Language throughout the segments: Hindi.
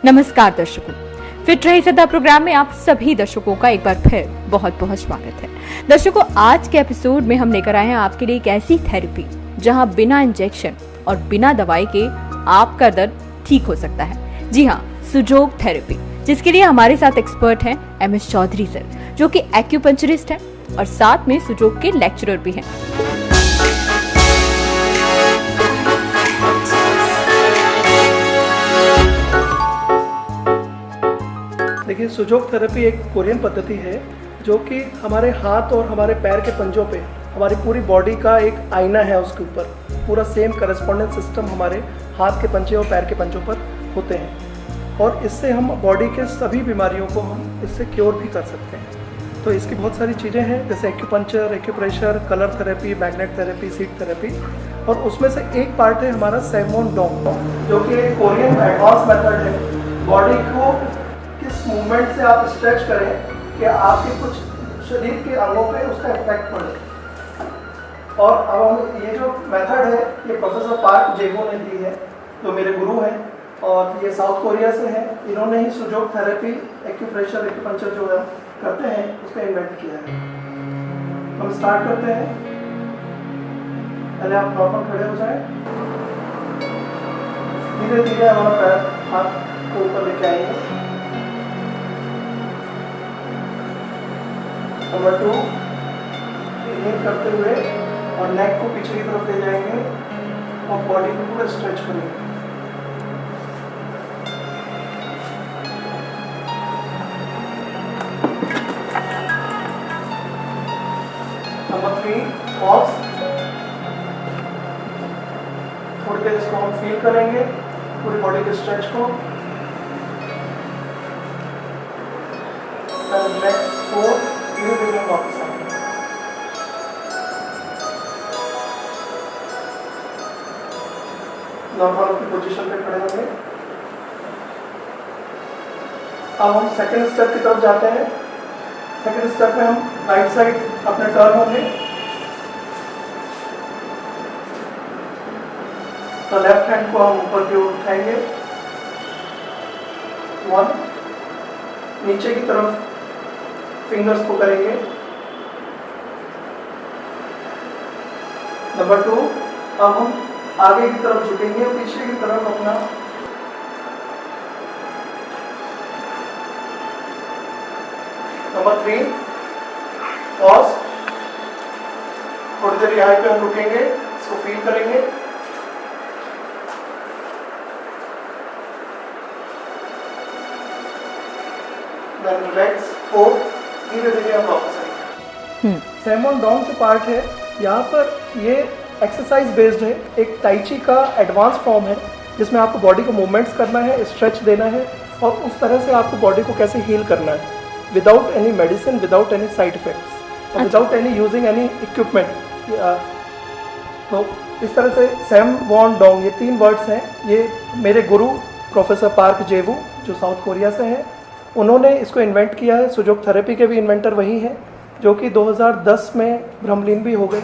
नमस्कार दर्शकों, फिट रही सदा प्रोग्राम में आप सभी दर्शकों का एक बार फिर बहुत बहुत स्वागत है। दर्शकों, आज के एपिसोड में हम लेकर आए हैं आपके लिए एक ऐसी थेरेपी जहां बिना इंजेक्शन और बिना दवाई के आपका दर्द ठीक हो सकता है। जी हाँ, सुजोग थेरेपी, जिसके लिए हमारे साथ एक्सपर्ट हैं MS चौधरी सर, जो कि एक्यूपंक्चरिस्ट हैं और साथ में सुजोग के लेक्चरर भी हैं। देखिए, सुजोग थेरेपी एक कोरियन पद्धति है जो कि हमारे हाथ और हमारे पैर के पंजों पे हमारी पूरी बॉडी का एक आईना है। उसके ऊपर पूरा सेम करस्पॉन्डेंस सिस्टम हमारे हाथ के पंजे और पैर के पंजों पर होते हैं और इससे हम बॉडी के सभी बीमारियों को हम इससे क्योर भी कर सकते हैं। तो इसकी बहुत सारी चीज़ें हैं, जैसे acupuncture, acupressure, colour therapy, magnet therapy, seat therapy, और उसमें से एक पार्ट है हमारा सैमोन डोंग, जो कि एक कोरियन एडवांस मेथड है। बॉडी को किस मूवमेंट से आप स्ट्रेच करें कि आपके कुछ शरीर के अंगों पे उसका इफेक्ट पड़े। और अब हम ये जो मेथड है ये प्रोफेसर पार्क जेवो ने दी है, जो मेरे गुरु हैं और ये साउथ कोरिया से हैं। इन्होंने ही सुजोग थेरेपी, एक्यूप्रेशर, एक्यूपंक्चर जो है करते हैं उसका इन्वेंट किया है। हम स्टार्ट करते हैं। पहले आप नॉर्मल खड़े हो जाएं, धीरे धीरे हमारा पैर हाथ को ऊपर लेके आएंगे। नंबर 2, इनहेल करते हुए और नेक को पीछे की तरफ ले जाएंगे और बॉडी को पूरा स्ट्रेच करेंगे। Number 3, pause. थोड़ी देर इसको हम फील करेंगे, पूरी बॉडी के स्ट्रेच को। नेक्स्ट 4, धीरे-धीरे वापस आएंगे। नॉर्मल की पोजीशन पे खड़े होंगे। अब हम सेकंड स्टेप की तरफ जाते हैं। सेकंड स्टेप में हम राइट साइड अपने टर्न होंगे, तो लेफ्ट हैंड को हम ऊपर की ओर उठाएंगे। 1, नीचे की तरफ फिंगर्स को करेंगे। नंबर 2, अब हम आगे की तरफ झुकेंगे और पीछे की तरफ अपना नंबर 3, पॉज। थोड़ी देर यहाँ पे हम रुकेंगे, इसको फील करेंगे। Then relax. 4, धीरे धीरे हम वापस आएंगे। सैमोन डोंग जो पार्ट है यहाँ पर, ये एक्सरसाइज बेस्ड है, एक टाइची का एडवांस फॉर्म है जिसमें आपको बॉडी को मूवमेंट्स करना है, स्ट्रेच देना है और उस तरह से आपको बॉडी को कैसे हील करना है without any medicine, without any side effects और without any using any equipment. तो इस तरह से सैमोन डोंग, ये 3 वर्ड्स हैं। ये मेरे गुरु प्रोफेसर पार्क जेवू, जो साउथ कोरिया से हैं, उन्होंने इसको इन्वेंट किया है। सुजोग थेरेपी के भी इन्वेंटर वही हैं, जो कि 2010 में ब्रह्मलीन भी हो गए।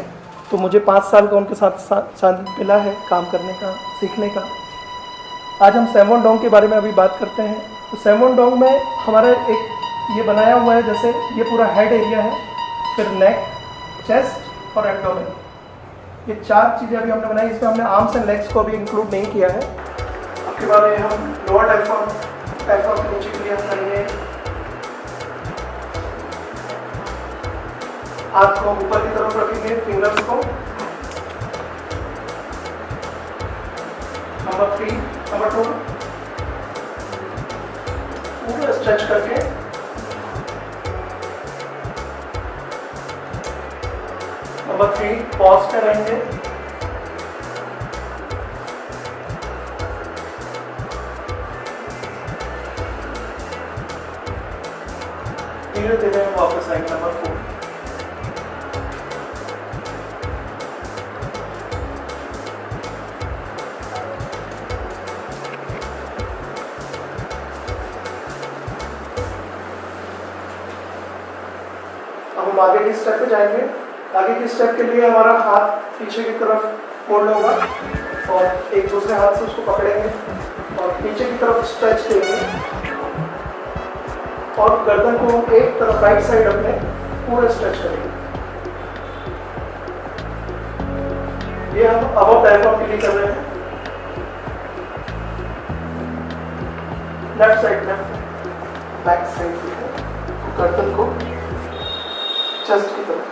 तो मुझे 5 साल का उनके साथ मिला है काम करने का, सीखने का। आज हम सैमोन डोंग के बारे में अभी बात करते हैं। तो सैमोन डोंग में हमारा एक ये बनाया हुआ है, जैसे ये पूरा हेड एरिया है, फिर नेक, चेस्ट और एब्डोमेन, ये 4 चीज़ें अभी हमने बनाई। इसमें हमने आर्म्स एंड लेग्स को अभी इंक्लूड नहीं किया है। आपके बारे में हम लोअर डायफ्राम के नीचे के लिए हम करेंगे। हाथ को ऊपर की तरफ रखेंगे, फिंगर्स को। नंबर 3, नंबर 2, पूरा स्ट्रेच करके नंबर 3, पॉज पे रहेंगे। धीरे धीरे हम वापस आएंगे। नंबर 4, अब हम आगे की स्टेप पे जाएंगे। आगे की स्टेप के लिए हमारा हाथ पीछे की तरफ फोल्ड होगा और एक दूसरे हाथ से उसको पकड़ेंगे और पीछे की तरफ स्ट्रेच देंगे और गर्दन को एक तरफ राइट साइड अपने पूरे स्ट्रेच करेंगे। ये हम अबव डायफ्राम के लिए कर रहे हैं। Left side left back side गर्दन को चेस्ट की तरफ।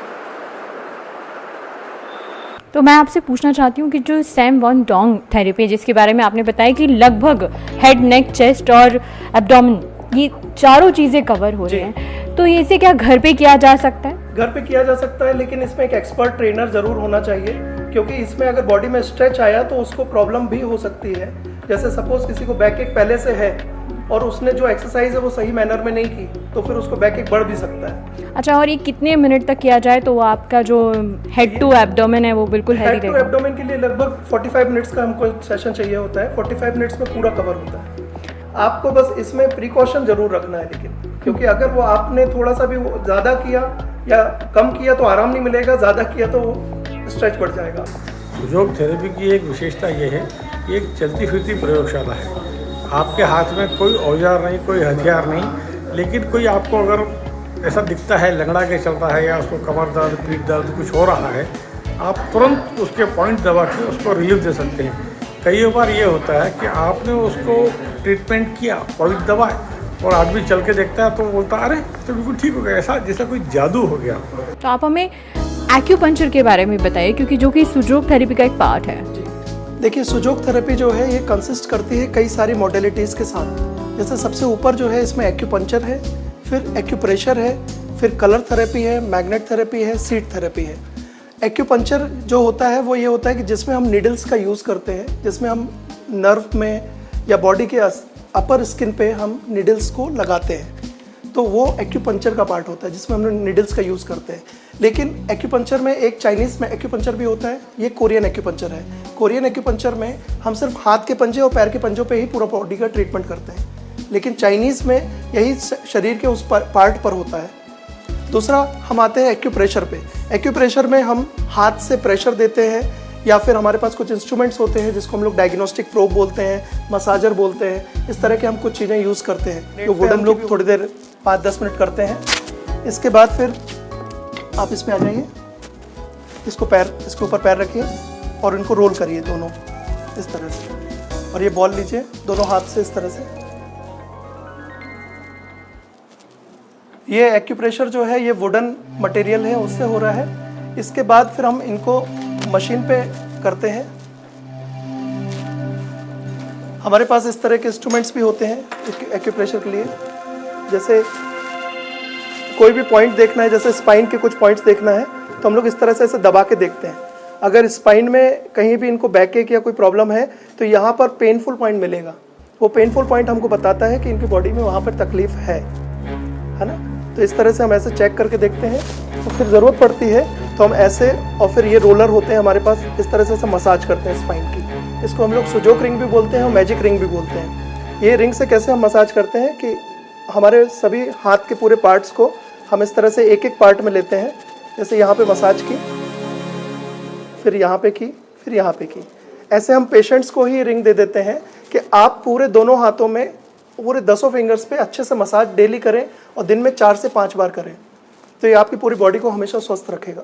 तो मैं आपसे पूछना चाहती हूँ कि जो सैम वॉन डोंग थेरेपी है जिसके बारे में आपने बताया कि लगभग हेड, नेक, चेस्ट और एब्डोमेन ये चारों चीज़ें कवर हो रही हैं, तो ये इसे क्या घर पे किया जा सकता है? घर पे किया जा सकता है, लेकिन इसमें एक एक्सपर्ट ट्रेनर ज़रूर होना चाहिए, क्योंकि इसमें अगर बॉडी में स्ट्रेच आया तो उसको प्रॉब्लम भी हो सकती है। जैसे सपोज किसी को बैक एक पहले से है और उसने जो एक्सरसाइज है वो सही मैनर में नहीं की, तो फिर उसको बैक एक बढ़ भी सकता है। अच्छा, और ये कितने मिनट तक किया जाए तो आपका जो हेड टू एब्डोमेन है वो बिल्कुल हेल्दी रहेगा? हेड टू एब्डोमेन के लिए लगभग 45 मिनट्स का हमको सेशन चाहिए होता है। 45 मिनट्स में पूरा कवर होता है। आपको बस इसमें प्रिकॉशन जरूर रखना है, लेकिन क्योंकि अगर वो आपने थोड़ा सा भी ज़्यादा किया या कम किया तो आराम नहीं मिलेगा, ज़्यादा किया तो स्ट्रेच बढ़ जाएगा। सुजोग थेरेपी की एक विशेषता ये है, ये एक चलती फिरती प्रयोगशाला है। आपके हाथ में कोई औजार नहीं, कोई हथियार नहीं, लेकिन कोई आपको अगर ऐसा दिखता है लंगड़ा के चलता है या उसको कमर दर्द, पीठ दर्द कुछ हो रहा है, आप तुरंत उसके पॉइंट दबा के उसको रिलीफ दे सकते हैं। कई बार ये होता है कि आपने उसको ट्रीटमेंट किया, पॉइंट दबाए और आदमी चल के देखता है तो बोलता अरे तो बिल्कुल ठीक हो गया, ऐसा जैसा कोई जादू हो गया। तो आप हमें एक्यूपंक्चर के बारे में बताइए, क्योंकि जो कि सुजोग थेरेपी का एक पार्ट है। देखिए, सुजोग थेरेपी जो है ये कंसिस्ट करती है कई सारी मॉडलिटीज़ के साथ। जैसे सबसे ऊपर जो है इसमें एक्यूपंक्चर है, फिर एक्यूप्रेशर है, फिर कलर थेरेपी है, मैग्नेट थेरेपी है, सीड थेरेपी है। एक्यूपंक्चर जो होता है वो ये होता है कि जिसमें हम नीडल्स का यूज़ करते हैं, जिसमें हम नर्व में या बॉडी के अपर स्किन पे हम नीडल्स को लगाते हैं, तो वो एक्यूपंक्चर का पार्ट होता है जिसमें हम नीडल्स का यूज़ करते हैं। लेकिन एक्यूपंक्चर में एक चाइनीज़ में एक्यूपंक्चर भी होता है, ये कोरियन एक्यूपंक्चर है। कोरियन एक्यूपंक्चर में हम सिर्फ हाथ के पंजे और पैर के पंजों पे ही पूरा बॉडी का ट्रीटमेंट करते हैं, लेकिन चाइनीज़ में यही शरीर के उस पार्ट पर होता है। दूसरा हम आते हैं एक्यूप्रेशर पे। एक्यूप्रेशर में हम हाथ से प्रेशर देते हैं या फिर हमारे पास कुछ इंस्ट्रूमेंट्स होते हैं जिसको हम लोग डायग्नोस्टिक प्रोब बोलते हैं, मसाजर बोलते हैं। इस तरह के हम कुछ चीज़ें यूज़ करते हैं, तो वो हम लोग थोड़ी देर 5-10 मिनट करते हैं। इसके बाद फिर आप इसमें आ जाइए, इसके ऊपर पैर रखिए और इनको रोल करिए दोनों इस तरह से, और ये बॉल लीजिए दोनों हाथ से इस तरह से। ये एक्यूप्रेशर जो है ये वुडन मटेरियल है, उससे हो रहा है। इसके बाद फिर हम इनको मशीन पे करते हैं। हमारे पास इस तरह के इंस्ट्रूमेंट्स भी होते हैं एक्यूप्रेशर के लिए। जैसे कोई भी पॉइंट देखना है, जैसे स्पाइन के कुछ पॉइंट्स देखना है, तो हम लोग इस तरह से ऐसे दबा के देखते हैं। अगर स्पाइन में कहीं भी इनको बैक एक या कोई प्रॉब्लम है तो यहाँ पर पेनफुल पॉइंट मिलेगा। वो पेनफुल पॉइंट हमको बताता है कि इनकी बॉडी में वहाँ पर तकलीफ है ना। तो इस तरह से हम ऐसे चेक करके देखते हैं, और फिर ज़रूरत पड़ती है तो हम ऐसे, और फिर ये रोलर होते हैं हमारे पास, इस तरह से मसाज करते हैं स्पाइन की। इसको हम लोग सुजोग रिंग भी बोलते हैं और मैजिक रिंग भी बोलते हैं। ये रिंग से कैसे हम मसाज करते हैं कि हमारे सभी हाथ के पूरे पार्ट्स को हम इस तरह से एक एक पार्ट में लेते हैं। जैसे यहाँ पे मसाज की, फिर यहाँ पे की, फिर यहाँ पे की। ऐसे हम पेशेंट्स को ही रिंग दे देते हैं कि आप पूरे दोनों हाथों में पूरे 10 फिंगर्स पे अच्छे से मसाज डेली करें और दिन में 4 से 5 बार करें, तो ये आपकी पूरी बॉडी को हमेशा स्वस्थ रखेगा।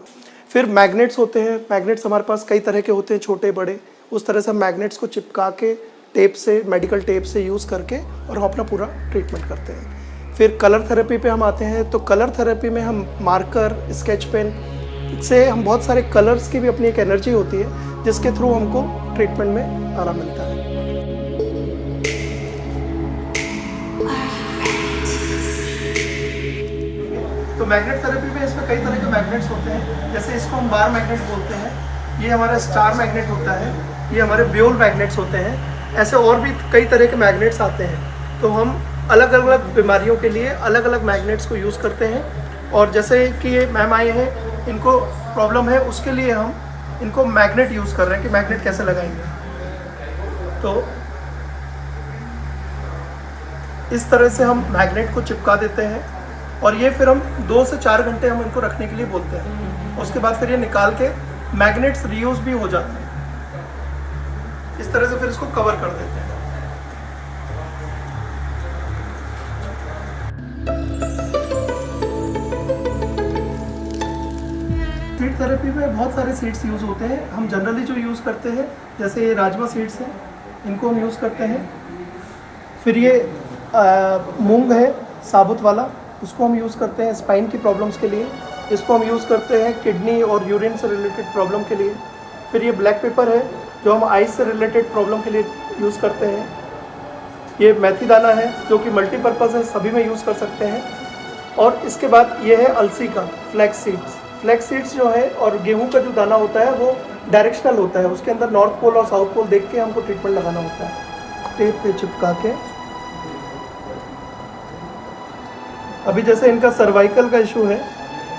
फिर मैग्नेट्स होते हैं। मैग्नेट्स हमारे पास कई तरह के होते हैं, छोटे बड़े। उस तरह से हम मैग्नेट्स को चिपका के टेप से, मेडिकल टेप से यूज़ करके और हम अपना पूरा ट्रीटमेंट करते हैं। फिर कलर थेरेपी पे हम आते हैं। तो कलर थेरेपी में हम मार्कर, स्केच पेन से हम बहुत सारे कलर्स की भी अपनी एक एनर्जी होती है जिसके थ्रू हमको ट्रीटमेंट में आराम मिलता है। तो मैग्नेट थेरेपी में इसमें कई तरह के मैग्नेट्स होते हैं। जैसे इसको हम बार मैग्नेट बोलते हैं, ये हमारा स्टार मैग्नेट होता है, ये हमारे ब्योल मैग्नेट्स होते हैं। ऐसे और भी कई तरह के मैग्नेट्स आते हैं। तो हम अलग अलग बीमारियों के लिए अलग अलग मैग्नेट्स को यूज़ करते हैं। और जैसे कि ये मैम आए हैं, इनको प्रॉब्लम है, उसके लिए हम इनको मैग्नेट यूज़ कर रहे हैं कि मैग्नेट कैसे लगाएंगे। तो इस तरह से हम मैग्नेट को चिपका देते हैं और ये फिर हम 2 से 4 घंटे हम इनको रखने के लिए बोलते हैं। उसके बाद फिर ये निकाल के मैग्नेट्स रीयूज़ भी हो जाते हैं। इस तरह से फिर इसको कवर कर देते हैं। सीड थेरेपी में बहुत सारे सीड्स यूज़ होते हैं। हम जनरली जो यूज़ करते हैं जैसे ये राजमा सीड्स हैं, इनको हम यूज़ करते हैं। फिर ये मूंग है साबुत वाला, उसको हम यूज़ करते हैं स्पाइन की प्रॉब्लम्स के लिए। इसको हम यूज़ करते हैं किडनी और यूरिन से रिलेटेड प्रॉब्लम के लिए। फिर ये ब्लैक पेपर है जो हम आइज से रिलेटेड प्रॉब्लम के लिए यूज़ करते हैं। ये मेथी दाना है जो कि मल्टीपर्पज़ है, सभी में यूज़ कर सकते हैं। और इसके बाद ये है अलसी का फ्लैक्स सीड्स। फ्लैक्स सीड्स जो है और गेहूं का जो दाना होता है वो डायरेक्शनल होता है, उसके अंदर नॉर्थ पोल और साउथ पोल देख के हमको ट्रीटमेंट लगाना होता है टेप पे चिपका के। अभी जैसे इनका सर्वाइकल का इशू है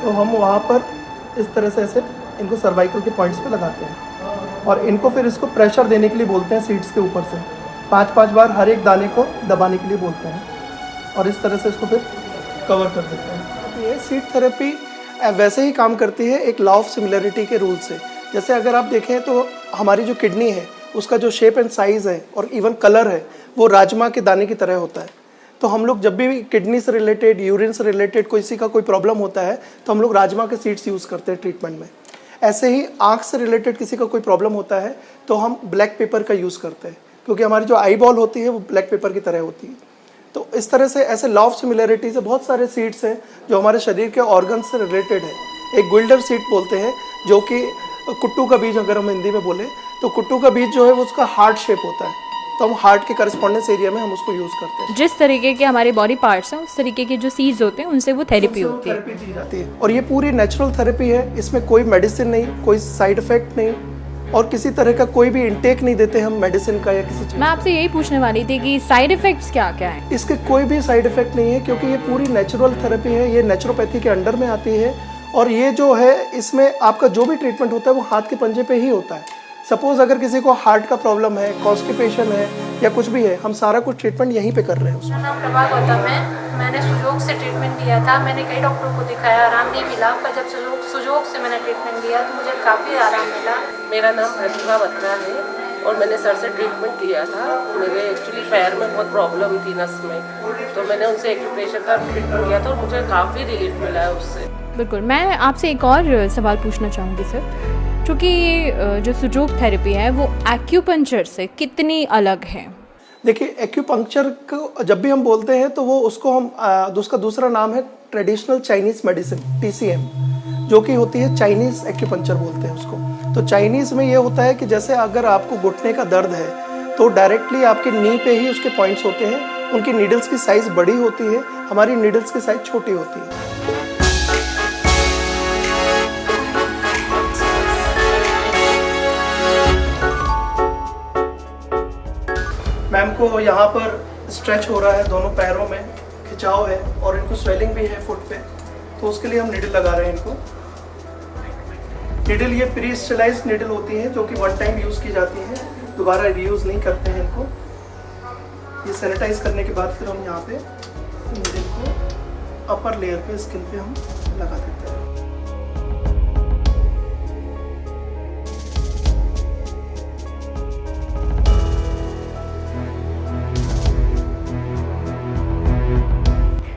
तो हम वहाँ पर इस तरह से ऐसे इनको सर्वाइकल के पॉइंट्स पे लगाते हैं और इनको फिर इसको प्रेशर देने के लिए बोलते हैं सीड्स के ऊपर से 5-5 बार हर एक दाने को दबाने के लिए बोलते हैं और इस तरह से इसको फिर कवर कर देते हैं। ये सीड थेरेपी वैसे ही काम करती है एक लॉ ऑफ सिमिलरिटी के रूल से। जैसे अगर आप देखें तो हमारी जो किडनी है उसका जो शेप एंड साइज़ है और इवन कलर है वो राजमा के दाने की तरह होता है। तो हम लोग जब भी किडनी से रिलेटेड, यूरिन से रिलेटेड किसी का कोई प्रॉब्लम होता है तो हम लोग राजमा के सीड्स यूज़ करते हैं ट्रीटमेंट में। ऐसे ही आँख से रिलेटेड किसी का कोई प्रॉब्लम होता है तो हम ब्लैक पेपर का यूज़ करते हैं, क्योंकि हमारी जो आई बॉल होती है वो ब्लैक पेपर की तरह होती है। तो इस तरह से ऐसे लॉ ऑफ सिमिलरिटी से बहुत सारे सीड्स हैं जो हमारे शरीर के ऑर्गन से रिलेटेड है। एक गुइल्डर सीड बोलते हैं जो कि कुट्टू का बीज, अगर हम हिंदी में बोले तो कुट्टू का बीज जो है वो उसका हार्ट शेप होता है, तो हम हार्ट के करस्पॉन्डेंस एरिया में हम उसको यूज़ करते हैं। जिस तरीके के हमारे बॉडी पार्ट्स हैं उस तरीके के जो सीड्स होते हैं उनसे वो थेरेपी होती है। थेरेपी दी जाती है और ये पूरी नेचुरल थेरेपी है। इसमें कोई मेडिसिन नहीं, कोई साइड इफेक्ट नहीं और किसी तरह का कोई भी इंटेक नहीं देते हम मेडिसिन का या किसी चीज़। मैं आपसे यही पूछने वाली थी कि साइड इफेक्ट्स क्या क्या हैं? इसके कोई भी साइड इफेक्ट नहीं है क्योंकि ये पूरी नेचुरल थेरेपी है, ये नेचुरोपैथी के अंडर में आती है। और ये जो है इसमें आपका जो भी ट्रीटमेंट होता है वो हाथ के पंजे पे ही होता है। सपोज अगर किसी को हार्ट का प्रॉब्लम है, कॉन्स्टिपेशन है या कुछ भी है, हम सारा कुछ ट्रीटमेंट यहीं पे कर रहे हैं उसमें। मेरा नाम प्रभा गौतम है। मैंने सुजोग से ट्रीटमेंट लिया था। मैंने कई डॉक्टरों को दिखाया, आराम नहीं मिला, पर जब सुजोग से मैंने ट्रीटमेंट लिया तो मुझे काफ़ी आराम मिला। मेरा नाम प्रतिभा बत्रा है और मैंने सर से ट्रीटमेंट लिया था। मेरे एक्चुअली पैर में बहुत प्रॉब्लम थी, नस में, तो मैंने उनसे एक्यूप्रेशर का ट्रीटमेंट लिया था और मुझे काफ़ी रिलीफ मिला है उससे। बिल्कुल। मैं आपसे एक और सवाल पूछना चाहूँगी सर, क्योंकि जो सुजोग थेरेपी है वो एक्यूपंक्चर से कितनी अलग है? देखिए, एक्यूपंक्चर को जब भी हम बोलते हैं तो वो उसको हम उसका दूसरा नाम है ट्रेडिशनल चाइनीज़ मेडिसिन, TCM, जो कि होती है चाइनीज़ एक्यूपंक्चर बोलते हैं उसको। तो चाइनीज़ में ये होता है कि जैसे अगर आपको घुटने का दर्द है तो डायरेक्टली आपके नी पे ही उसके पॉइंट्स होते हैं। उनकी नीडल्स की साइज़ बड़ी होती है, हमारी नीडल्स की साइज़ छोटी होती है। मैम को यहाँ पर स्ट्रेच हो रहा है, दोनों पैरों में खिंचाव है और इनको स्वेलिंग भी है फुट पे, तो उसके लिए हम नीडल लगा रहे हैं इनको। नीडल ये प्री स्टेलाइज्ड नीडल होती है जो कि वन टाइम यूज़ की जाती है, दोबारा रीयूज़ नहीं करते हैं इनको। ये सैनिटाइज करने के बाद फिर हम यहाँ पे नीडल को अपर लेयर पे, स्किन पे हम लगा देते हैं।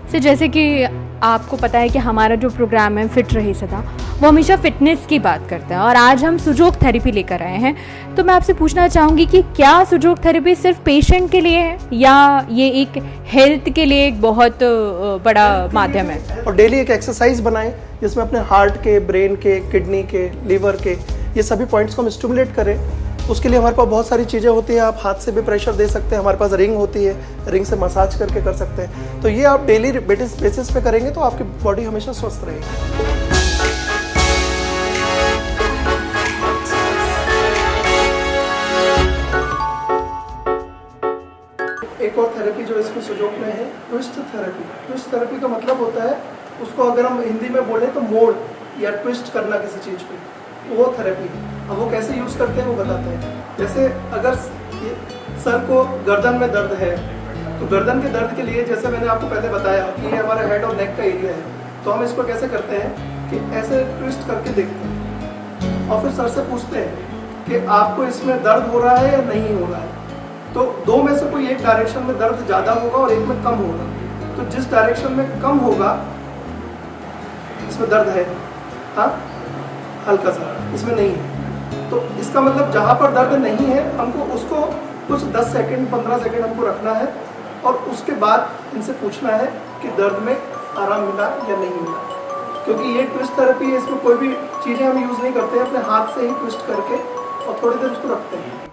तो जैसे कि आपको पता है कि हमारा जो प्रोग्राम है फिट रहे सदा, वो हमेशा फिटनेस की बात करता है और आज हम सुजोग थेरेपी लेकर आए हैं। तो मैं आपसे पूछना चाहूँगी कि क्या सुजोग थेरेपी सिर्फ पेशेंट के लिए है या ये एक हेल्थ के लिए एक बहुत बड़ा माध्यम है? और डेली एक एक्सरसाइज बनाएं जिसमें अपने हार्ट के, ब्रेन के, किडनी के, लीवर के, ये सभी पॉइंट्स को हम स्टिमुलेट करें। उसके लिए हमारे पास बहुत सारी चीज़ें होती हैं। आप हाथ से भी प्रेशर दे सकते हैं, हमारे पास रिंग होती है, रिंग से मसाज करके कर सकते हैं। तो ये आप डेली बेसिस पे करेंगे तो आपकी बॉडी हमेशा स्वस्थ रहेगी। एक और थेरेपी जो इसमें सुजोग में है, ट्विस्ट थेरेपी। ट्विस्ट थेरेपी का मतलब होता है, उसको अगर हम हिंदी में बोले तो मोड़ या ट्विस्ट करना किसी चीज़ पे, वो थेरेपी है। अब वो कैसे यूज़ करते हैं वो बताते हैं। जैसे अगर सर को गर्दन में दर्द है तो गर्दन के दर्द के लिए, जैसे मैंने आपको पहले बताया कि ये हमारा हेड और नेक का एरिया है, तो हम इसको कैसे करते हैं कि ऐसे ट्विस्ट करके देखते हैं और फिर सर से पूछते हैं कि आपको इसमें दर्द हो रहा है या नहीं हो रहा है। तो दो में से कोई एक डायरेक्शन में दर्द ज़्यादा होगा और एक में कम होगा। तो जिस डायरेक्शन में कम होगा इसमें दर्द है, हाँ हल्का सा, इसमें नहीं है। तो इसका मतलब जहाँ पर दर्द नहीं है हमको उसको कुछ 10 सेकंड 15 सेकंड हमको रखना है और उसके बाद इनसे पूछना है कि दर्द में आराम मिला या नहीं मिला। क्योंकि ये ट्विस्ट थेरेपी है, इसमें कोई भी चीज़ें हम यूज़ नहीं करते हैं, अपने हाथ से ही ट्विस्ट करके और थोड़ी देर उसको रखते हैं।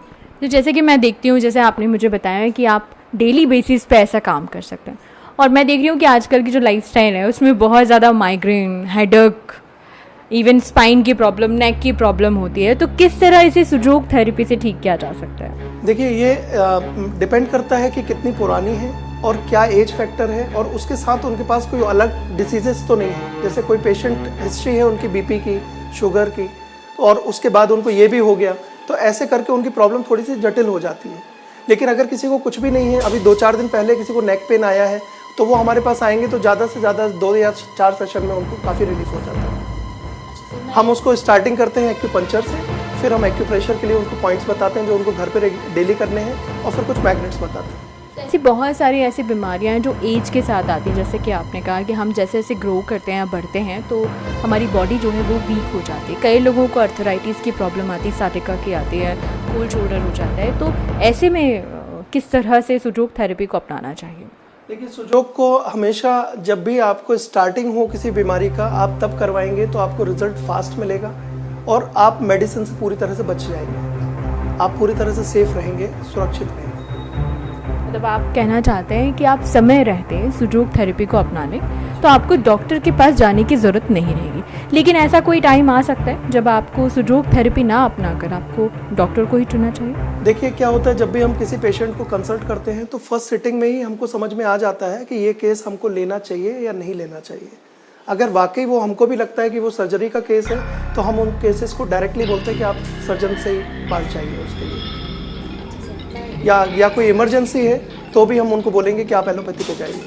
तो जैसे कि मैं देखती हूँ, जैसे आपने मुझे बताया कि आप डेली बेसिस पे ऐसा काम कर सकते हैं, और मैं देख रही हूँ कि आजकल की जो लाइफस्टाइल है उसमें बहुत ज़्यादा माइग्रेन, हेडेक, इवन स्पाइन की प्रॉब्लम, नेक की प्रॉब्लम होती है। तो किस तरह इसे सुजोग थेरेपी से ठीक किया जा सकता है? देखिए ये डिपेंड करता है कि कितनी पुरानी है और क्या एज फैक्टर है, और उसके साथ उनके पास कोई अलग डिसीजेस तो नहीं है। जैसे कोई पेशेंट हिस्ट्री है उनकी बीपी की, शुगर की, और उसके बाद उनको ये भी हो गया, तो ऐसे करके उनकी प्रॉब्लम थोड़ी सी जटिल हो जाती है। लेकिन अगर किसी को कुछ भी नहीं है, अभी 2-4 दिन पहले किसी को नेक पेन आया है, तो वो हमारे पास आएंगे तो ज़्यादा से ज़्यादा 2 या 4 सेशन में उनको काफ़ी रिलीफ हो जाता है। हम उसको स्टार्टिंग करते हैं एक्यूपंक्चर से, फिर हम एक्यूप्रेशर के लिए उनको पॉइंट्स बताते हैं जो उनको घर पे डेली करने हैं, और फिर कुछ मैग्नेट्स बताते हैं। ऐसी बहुत सारी ऐसी बीमारियां हैं जो एज के साथ आती हैं। जैसे कि आपने कहा कि हम जैसे जैसे ग्रो करते हैं या बढ़ते हैं तो हमारी बॉडी जो है वो वीक हो जाती है। कई लोगों को अर्थराइटिस की प्रॉब्लम आती है, साटिका की आती है, कोल्ड शोल्डर हो जाता है। तो ऐसे में किस तरह से सुजोग थेरेपी को अपनाना चाहिए? देखिए सुजोग को हमेशा जब भी आपको स्टार्टिंग हो किसी बीमारी का, आप तब करवाएंगे तो आपको रिजल्ट फास्ट मिलेगा और आप मेडिसिन से पूरी तरह से बच जाएंगे। आप पूरी तरह से सेफ रहेंगे, सुरक्षित रहेंगे। मतलब आप कहना चाहते हैं कि आप समय रहते सुजोग थेरेपी को अपना लें तो आपको डॉक्टर के पास जाने की ज़रूरत नहीं रहेगी। लेकिन ऐसा कोई टाइम आ सकता है जब आपको सुजोग थेरेपी ना अपना कर आपको डॉक्टर को ही चुनना चाहिए? देखिए क्या होता है, जब भी हम किसी पेशेंट को कंसल्ट करते हैं तो फर्स्ट सिटिंग में ही हमको समझ में आ जाता है कि ये केस हमको लेना चाहिए या नहीं लेना चाहिए। अगर वाकई वो हमको भी लगता है कि वो सर्जरी का केस है तो हम उन केसेस को डायरेक्टली बोलते हैं कि आप सर्जन से ही पास जाइए उसके लिए, या कोई इमरजेंसी है तो भी हम उनको बोलेंगे कि आप एलोपैथी पे जाइए।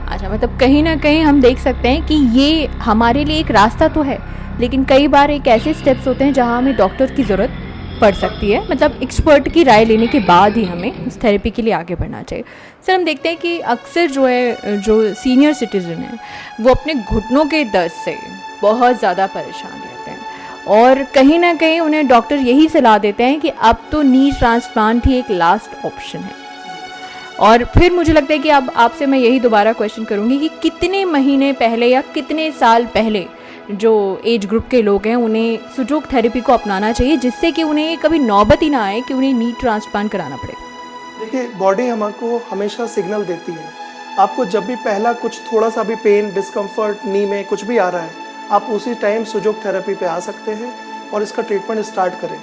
अच्छा, मतलब कहीं ना कहीं हम देख सकते हैं कि ये हमारे लिए एक रास्ता तो है, लेकिन कई बार एक ऐसे स्टेप्स होते हैं जहां हमें डॉक्टर की ज़रूरत पड़ सकती है। मतलब एक्सपर्ट की राय लेने के बाद ही हमें उस थेरेपी के लिए आगे बढ़ना चाहिए। सर, हम देखते हैं कि अक्सर जो सीनियर सिटीजन है वो अपने घुटनों के दर्द से बहुत ज़्यादा परेशान रहते हैं और कहीं ना कहीं उन्हें डॉक्टर यही सलाह देते हैं कि अब तो नी ट्रांसप्लांट ही एक लास्ट ऑप्शन है। और फिर मुझे लगता है कि अब आपसे मैं यही दोबारा क्वेश्चन करूँगी कि कितने महीने पहले या कितने साल पहले जो एज ग्रुप के लोग हैं उन्हें सुजोग थेरेपी को अपनाना चाहिए जिससे कि उन्हें कभी नौबत ही ना आए कि उन्हें नी ट्रांसप्लांट कराना पड़े? देखिए बॉडी हमको हमेशा सिग्नल देती है। आपको जब भी पहला कुछ थोड़ा सा भी पेन, डिस्कम्फर्ट, नी में कुछ भी आ रहा है, आप उसी टाइम सुजोग थेरेपी पे आ सकते हैं और इसका ट्रीटमेंट स्टार्ट करें।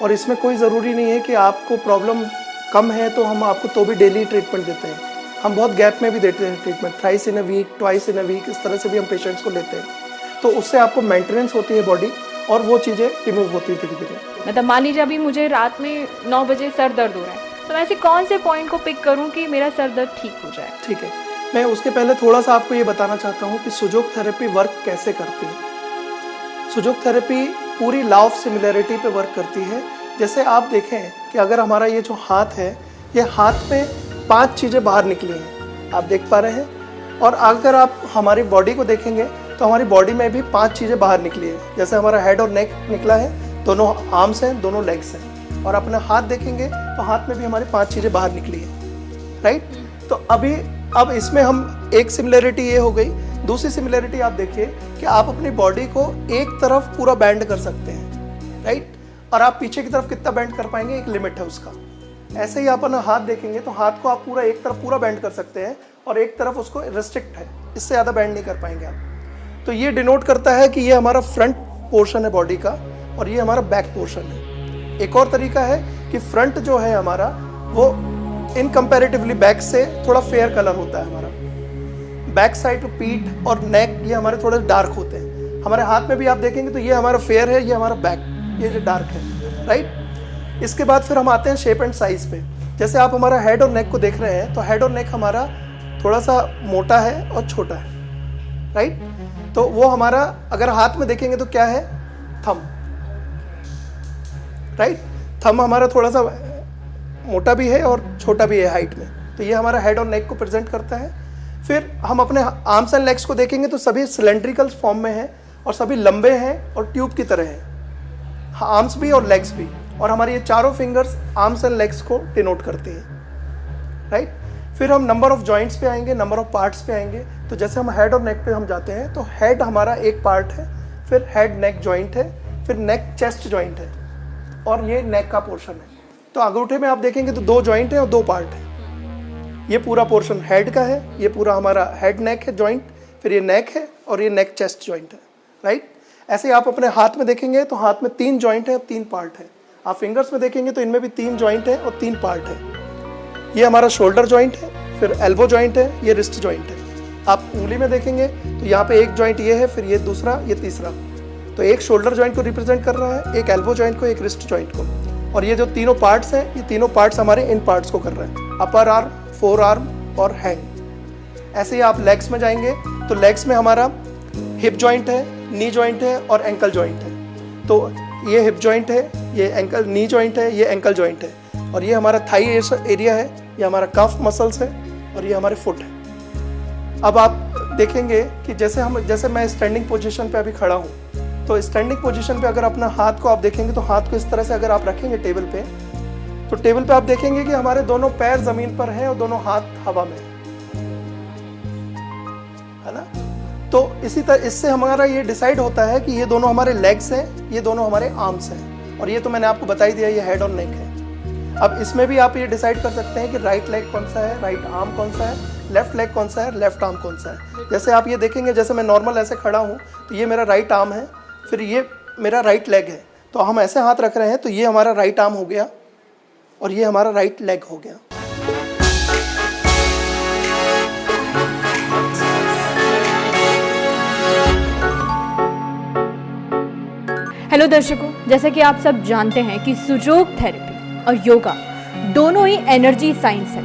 और इसमें कोई ज़रूरी नहीं है कि आपको प्रॉब्लम कम है तो हम आपको तो भी डेली ट्रीटमेंट देते हैं। हम बहुत गैप में भी देते हैं treatment, thrice in a week, twice in a week, इस तरह से भी हम पेशेंट्स को लेते हैं। तो उससे आपको मेंटेनेंस होती है बॉडी और वो चीज़ें रिमूव होती है धीरे धीरे। मतलब मान लीजिए अभी मुझे रात में 9 बजे सर दर्द हो रहा है तो मैं ऐसे कौन से पॉइंट को पिक करूं कि मेरा सर दर्द ठीक हो जाए? ठीक है, मैं उसके पहले थोड़ा सा आपको ये बताना चाहता हूँ कि सुजोग थेरेपी वर्क कैसे करती है। सुजोग थेरेपी पूरी लॉ ऑफ सिमिलैरिटी पे वर्क करती है। जैसे आप देखें कि अगर हमारा ये जो हाथ है, ये हाथ पे 5 चीज़ें बाहर निकली हैं, आप देख पा रहे हैं। और अगर आप हमारी बॉडी को देखेंगे तो हमारी बॉडी में भी 5 चीज़ें बाहर निकली है। जैसे हमारा हेड और नेक निकला है, दोनों आर्म्स हैं, दोनों लेग्स हैं। और अपना हाथ देखेंगे तो हाथ में भी हमारी 5 चीज़ें बाहर निकली है, राइट। तो अब इसमें हम एक सिमिलैरिटी ये हो गई। दूसरी सिमिलैरिटी आप देखिए कि आप अपनी बॉडी को एक तरफ पूरा बैंड कर सकते हैं, राइट। और आप पीछे की तरफ कितना बैंड कर पाएंगे, एक लिमिट है उसका। ऐसे ही आप अपना हाथ देखेंगे तो हाथ को आप पूरा एक तरफ पूरा बैंड कर सकते हैं और एक तरफ उसको रेस्ट्रिक्ट है, इससे ज़्यादा बैंड नहीं कर पाएंगे आप। तो ये डिनोट करता है कि ये हमारा फ्रंट पोर्शन है बॉडी का और ये हमारा बैक पोर्शन है। एक और तरीका है कि फ्रंट जो है हमारा वो इन कंपैरेटिवली बैक से थोड़ा फेयर कलर होता है हमारा। बैक साइड पीठ और नेक ये हमारे थोड़े डार्क होते हैं। हमारे हाथ में भी आप देखेंगे तो ये हमारा फेयर है, ये हमारा बैक, ये जो डार्क है, राइट। इसके बाद फिर हम आते हैं शेप एंड साइज पे। जैसे आप हमारा हेड और नेक को देख रहे हैं तो हेड और नेक हमारा थोड़ा सा मोटा है और छोटा है, राइट। तो वो हमारा अगर हाथ में देखेंगे तो क्या है, थंब, राइट। थंब हमारा थोड़ा सा मोटा भी है और छोटा भी है हाइट में, तो ये हमारा हेड और नेक को प्रेजेंट करता है। फिर हम अपने आर्म्स एंड लेग्स को देखेंगे तो सभी सिलेंड्रिकल फॉर्म में हैं और सभी लंबे हैं और ट्यूब की तरह हैं, आर्म्स भी और लेग्स भी, और हमारे ये चारों फिंगर्स आर्म्स एंड लेग्स को डिनोट करते हैं, राइट। फिर हम नंबर ऑफ जॉइंट्स पे आएंगे, नंबर ऑफ पार्ट्स पे आएंगे। तो जैसे हम हेड और नेक पे हम जाते हैं तो हेड हमारा एक पार्ट है, फिर हेड नेक जॉइंट है, फिर नेक चेस्ट जॉइंट है, और ये नेक का पोर्शन है। तो अंगूठे में आप देखेंगे तो 2 जॉइंट है और 2 पार्ट है। ये पूरा पोर्शन हेड का है, ये पूरा हमारा हेड नेक है जॉइंट, फिर ये नेक है और ये नेक चेस्ट जॉइंट है, राइट। ऐसे आप अपने हाथ में देखेंगे तो हाथ में 3 जॉइंट है और 3 पार्ट है। आप फिंगर्स में देखेंगे तो इनमें भी 3 जॉइंट है और 3 पार्ट है। ये हमारा शोल्डर जॉइंट है, फिर एल्बो जॉइंट है, ये रिस्ट जॉइंट है। आप उंगली में देखेंगे तो यहाँ पे एक जॉइंट ये है, फिर ये दूसरा, ये तीसरा। तो एक शोल्डर जॉइंट को रिप्रेजेंट कर रहा है, एक एल्बो जॉइंट को, एक रिस्ट जॉइंट को, और ये जो तीनों पार्ट्स हैं, ये तीनों पार्ट्स हमारे इन पार्ट्स को कर रहे हैं, अपर आर्म, फोर आर्म और हैंड। ऐसे ही आप लेग्स में जाएंगे तो लेग्स में हमारा हिप जॉइंट है, नी जॉइंट है और एंकल जॉइंट है। तो ये हिप जॉइंट है, ये एंकल, नी जॉइंट है, ये एंकल जॉइंट है, और ये हमारा थाई एरिया है, ये हमारा कफ मसल्स है, और ये हमारे फुट है। अब आप देखेंगे कि जैसे मैं स्टैंडिंग पोजीशन पे अभी खड़ा हूँ, तो स्टैंडिंग पोजीशन पे अगर अपना हाथ को आप देखेंगे तो हाथ को इस तरह से अगर आप रखेंगे टेबल पे, तो टेबल पे आप देखेंगे कि हमारे दोनों पैर जमीन पर हैं और दोनों हाथ हवा में है ना। तो इसी तरह इससे हमारा ये डिसाइड होता है कि ये दोनों हमारे लेग्स हैं, ये दोनों हमारे आर्म्स हैं, और ये तो मैंने आपको बता ही दिया, ये हेड और नेक है। अब इसमें भी आप ये डिसाइड कर सकते हैं कि राइट लेग कौन सा है, राइट आर्म कौन सा है, लेफ्ट लेग कौन सा है, लेफ्ट आर्म कौन सा है। जैसे आप ये देखेंगे, जैसे मैं नॉर्मल ऐसे खड़ा हूँ तो ये मेरा राइट आर्म है, फिर ये मेरा राइट लेग है, तो हम ऐसे हाथ रख रहे हैं तो ये हमारा राइट आर्म हो गया और ये हमारा राइट लेग हो गया। हेलो दर्शकों, जैसा कि आप सब जानते हैं कि सुजोग थेरेपी और योगा दोनों ही एनर्जी साइंस है।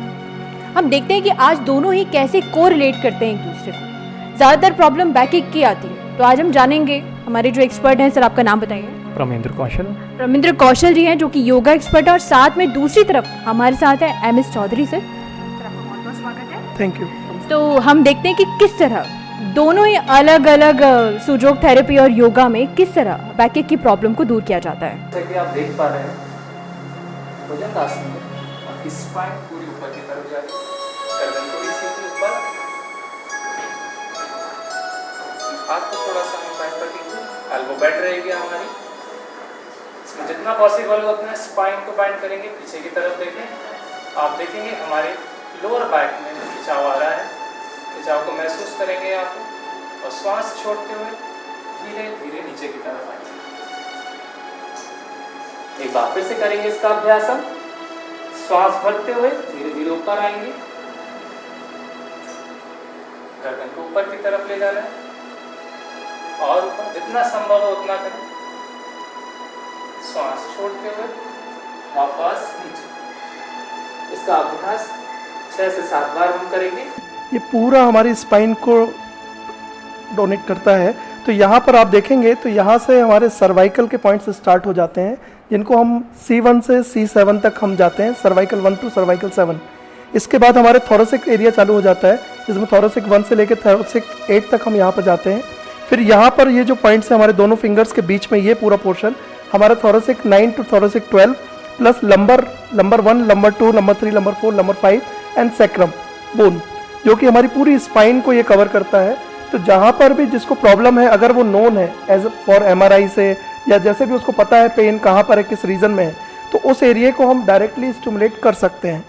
हम देखते हैं कि आज दोनों ही कैसे कोरिलेट करते हैं एक दूसरे को। ज़्यादातर प्रॉब्लम बैकएक की आती है, तो आज हम जानेंगे। हमारे जो एक्सपर्ट हैं, सर आपका नाम बताइए। प्रमेंद्र कौशल। प्रमेंद्र कौशल जी हैं, जो कि योगा एक्सपर्ट है, और साथ में दूसरी तरफ हमारे साथ है MS चौधरी सर। आपका बहुत बहुत स्वागत है। Thank you. तो हम देखते हैं कि किस तरह दोनों ही अलग अलग सुजोग थेरेपी और योगा में किस तरह बैकएक की प्रॉब्लम को दूर किया जाता है। जैसे कि आप देख पा रहे हैं, भुजंगासन में आपकी स्पाइन पूरी ऊपर की तरफ जा रही है, गर्दन को भी सीधी ऊपर, हाथ को थोड़ा सा हम बैक रखेंगे, एल्बो बेंड रहेगी हमारी। इसमें जितना पॉसिबल हो उतना स्पाइन को बेंड करेंगे, पीछे की तरफ देखें। आप देखेंगे हमारे लोअर बैक में खिंचाव आ रहा है, खिंचाव को महसूस करेंगे आप, और श्वास छोड़ते हुए धीरे धीरे नीचे की तरफ आएंगे। एक बार फिर से करेंगे इसका अभ्यास हम। श्वास भरते हुए धीरे धीरे ऊपर आएंगे, गर्दन को ऊपर की तरफ ले जाना है, और ऊपर जितना संभव हो उतना करें। श्वास छोड़ते हुए वापस नीचे। इसका अभ्यास 6 से 7 बार हम करेंगे। ये पूरा हमारी स्पाइन को डोनेट करता है। तो यहाँ पर आप देखेंगे तो यहाँ से हमारे सर्वाइकल के पॉइंट्स स्टार्ट हो जाते हैं, जिनको हम C1 से C7 तक हम जाते हैं, सर्वाइकल 1 टू सर्वाइकल 7। इसके बाद हमारे थोरेसिक एरिया चालू हो जाता है, जिसमें थोरेसिक 1 से लेकर थोरेसिक 8 तक हम यहाँ पर जाते हैं। फिर यहाँ पर ये जो पॉइंट्स हैं हमारे दोनों फिंगर्स के बीच में, ये पूरा पोर्शन हमारा thoracic 9 to thoracic 12 plus number 1, number 2, number 3, number 4, number 5 and sacrum bone, जो कि हमारी पूरी स्पाइन को ये कवर करता है। तो जहाँ पर भी जिसको प्रॉब्लम है, अगर वो नोन है एज फॉर MRI से, या जैसे भी उसको पता है पेन कहाँ पर है, किस रीजन में है, तो उस एरिया को हम डायरेक्टली स्टिमुलेट कर सकते हैं।